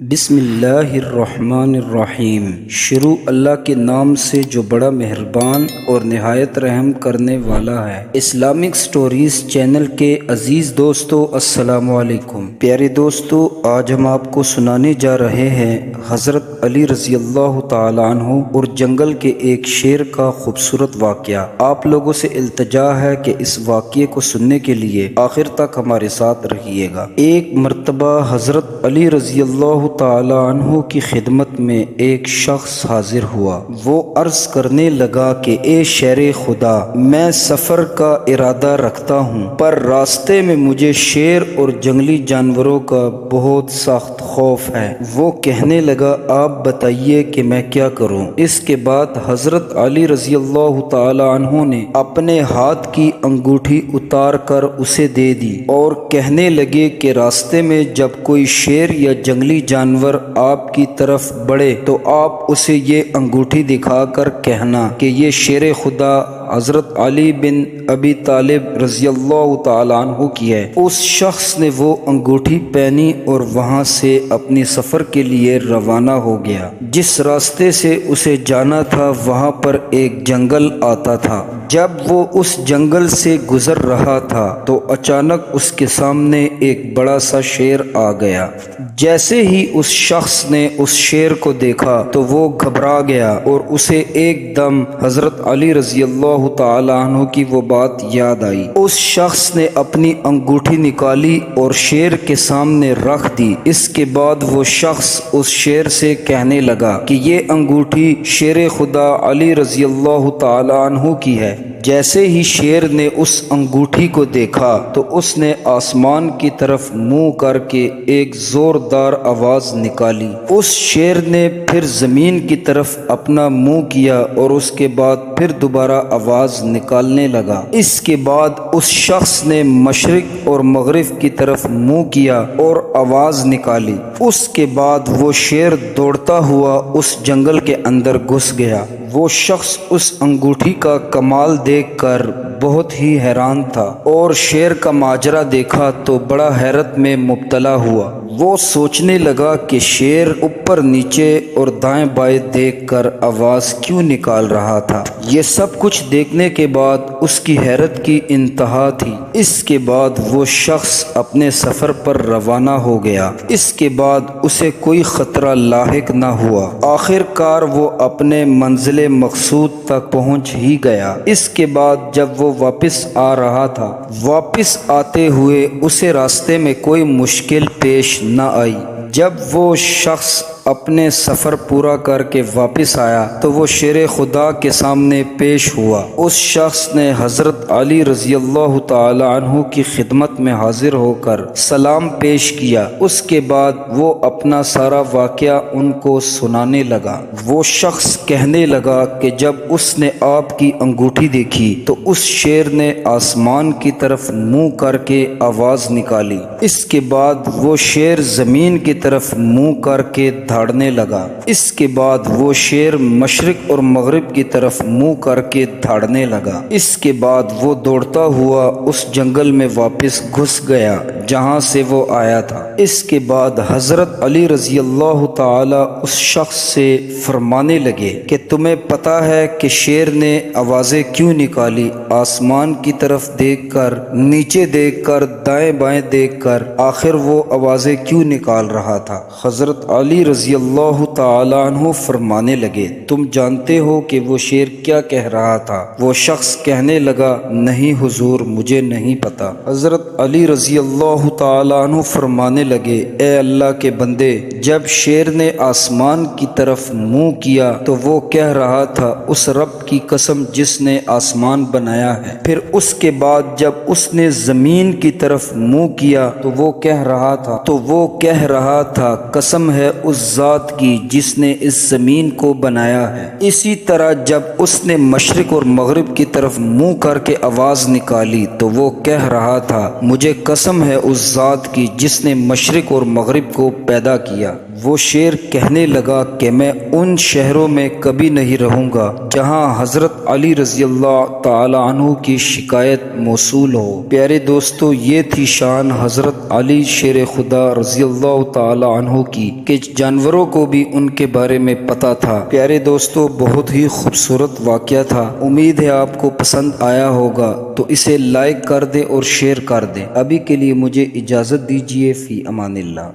بسم اللہ الرحمن الرحیم۔ شروع اللہ کے نام سے جو بڑا مہربان اور نہایت رحم کرنے والا ہے۔ اسلامک سٹوریز چینل کے عزیز دوستو السلام علیکم۔ پیارے دوستو، آج ہم آپ کو سنانے جا رہے ہیں حضرت علی رضی اللہ تعالی عنہ اور جنگل کے ایک شیر کا خوبصورت واقعہ۔ آپ لوگوں سے التجا ہے کہ اس واقعے کو سننے کے لیے آخر تک ہمارے ساتھ رہیے گا۔ ایک مرتبہ حضرت علی رضی اللہ تعالی عنہ کی خدمت میں ایک شخص حاضر ہوا۔ وہ عرض کرنے لگا کہ اے شیر خدا، میں سفر کا ارادہ رکھتا ہوں، پر راستے میں مجھے شیر اور جنگلی جانوروں کا بہت سخت خوف ہے۔ وہ کہنے لگا آپ بتائیے کہ میں کیا کروں؟ اس کے بعد حضرت علی رضی اللہ تعالی عنہ نے اپنے ہاتھ کی انگوٹھی اتار کر اسے دے دی اور کہنے لگے کہ راستے میں جب کوئی شیر یا جنگلی جانور آپ کی طرف بڑھے تو آپ اسے یہ انگوٹھی دکھا کر کہنا کہ یہ شیر خدا حضرت علی بن ابی طالب رضی اللہ تعالی عنہ کی ہے۔ اس شخص نے وہ انگوٹھی پہنی اور وہاں سے اپنی سفر کے لیے روانہ ہو گیا۔ جس راستے سے اسے جانا تھا وہاں پر ایک جنگل آتا تھا۔ جب وہ اس جنگل سے گزر رہا تھا تو اچانک اس کے سامنے ایک بڑا سا شیر آ گیا۔ جیسے ہی اس شخص نے اس شیر کو دیکھا تو وہ گھبرا گیا اور اسے ایک دم حضرت علی رضی اللہ تعالی عنہ کی وہ بات یاد آئی۔ اس شخص نے اپنی انگوٹھی نکالی اور شیر کے سامنے رکھ دی۔ اس کے بعد وہ شخص اس شیر سے کہنے لگا کہ یہ انگوٹھی شیر خدا علی رضی اللہ تعالی عنہ کی ہے۔ جیسے ہی شیر نے اس انگوٹھی کو دیکھا تو اس نے آسمان کی طرف منہ کر کے ایک زوردار آواز نکالی۔ اس شیر نے پھر زمین کی طرف اپنا منہ کیا اور اس کے بعد پھر دوبارہ آواز نکالنے لگا۔ اس کے بعد اس شخص نے مشرق اور مغرب کی طرف منہ کیا اور آواز نکالی۔ اس کے بعد وہ شیر دوڑتا ہوا اس جنگل کے اندر گھس گیا۔ وہ شخص اس انگوٹھی کا کمال دیکھ کر بہت ہی حیران تھا اور شیر کا ماجرا دیکھا تو بڑا حیرت میں مبتلا ہوا۔ وہ سوچنے لگا کہ شیر اوپر نیچے اور دائیں بائیں دیکھ کر آواز کیوں نکال رہا تھا۔ یہ سب کچھ دیکھنے کے بعد اس کی حیرت کی انتہا تھی۔ اس کے بعد وہ شخص اپنے سفر پر روانہ ہو گیا۔ اس کے بعد اسے کوئی خطرہ لاحق نہ ہوا۔ آخر کار وہ اپنے منزل مقصود تک پہنچ ہی گیا۔ اس کے بعد جب وہ واپس آ رہا تھا، واپس آتے ہوئے اسے راستے میں کوئی مشکل پیش نہ آئی۔ جب وہ شخص اپنے سفر پورا کر کے واپس آیا تو وہ شیر خدا کے سامنے پیش ہوا۔ اس شخص نے حضرت علی رضی اللہ تعالی عنہ کی خدمت میں حاضر ہو کر سلام پیش کیا۔ اس کے بعد وہ اپنا سارا واقعہ ان کو سنانے لگا۔ وہ شخص کہنے لگا کہ جب اس نے آپ کی انگوٹھی دیکھی تو اس شیر نے آسمان کی طرف منہ کر کے آواز نکالی۔ اس کے بعد وہ شیر زمین کی طرف منہ کر کے دھاڑنے لگا۔ اس کے بعد وہ شیر مشرق اور مغرب کی طرف منہ کر کے دھاڑنے لگا۔ اس کے بعد وہ دوڑتا ہوا اس جنگل میں واپس گھس گیا جہاں سے وہ آیا تھا۔ اس کے بعد حضرت علی رضی اللہ تعالی اس شخص سے فرمانے لگے کہ تمہیں پتہ ہے کہ شیر نے آوازیں کیوں نکالی؟ آسمان کی طرف دیکھ کر، نیچے دیکھ کر، دائیں بائیں دیکھ کر، آخر وہ آوازیں کیوں نکال رہا تھا؟ حضرت علی رضی اللہ تعالی عنہ فرمانے لگے تم جانتے ہو کہ وہ شیر کیا کہہ رہا تھا؟ وہ شخص کہنے لگا نہیں حضور، مجھے نہیں پتا۔ حضرت علی رضی اللہ تعالی عنہ فرمانے لگے اے اللہ کے بندے، جب شیر نے آسمان کی طرف منہ کیا تو وہ کہہ رہا تھا اس رب کی قسم جس نے آسمان بنایا ہے۔ پھر اس کے بعد جب اس نے زمین کی طرف منہ کیا تو وہ کہہ رہا تھا قسم ہے اس ذات کی جس نے اس زمین کو بنایا ہے۔ اسی طرح جب اس نے مشرق اور مغرب کی طرف منہ کر کے آواز نکالی تو وہ کہہ رہا تھا مجھے قسم ہے اس ذات کی جس نے مشرق اور مغرب کو پیدا کیا۔ وہ شیر کہنے لگا کہ میں ان شہروں میں کبھی نہیں رہوں گا جہاں حضرت علی رضی اللہ تعالی عنہ کی شکایت موصول ہو۔ پیارے دوستو، یہ تھی شان حضرت علی شیر خدا رضی اللہ تعالی عنہ کی کہ جانوروں کو بھی ان کے بارے میں پتہ تھا۔ پیارے دوستو، بہت ہی خوبصورت واقعہ تھا۔ امید ہے آپ کو پسند آیا ہوگا، تو اسے لائک کر دیں اور شیئر کر دیں۔ ابھی کے لیے مجھے اجازت دیجیے، فی امان اللہ۔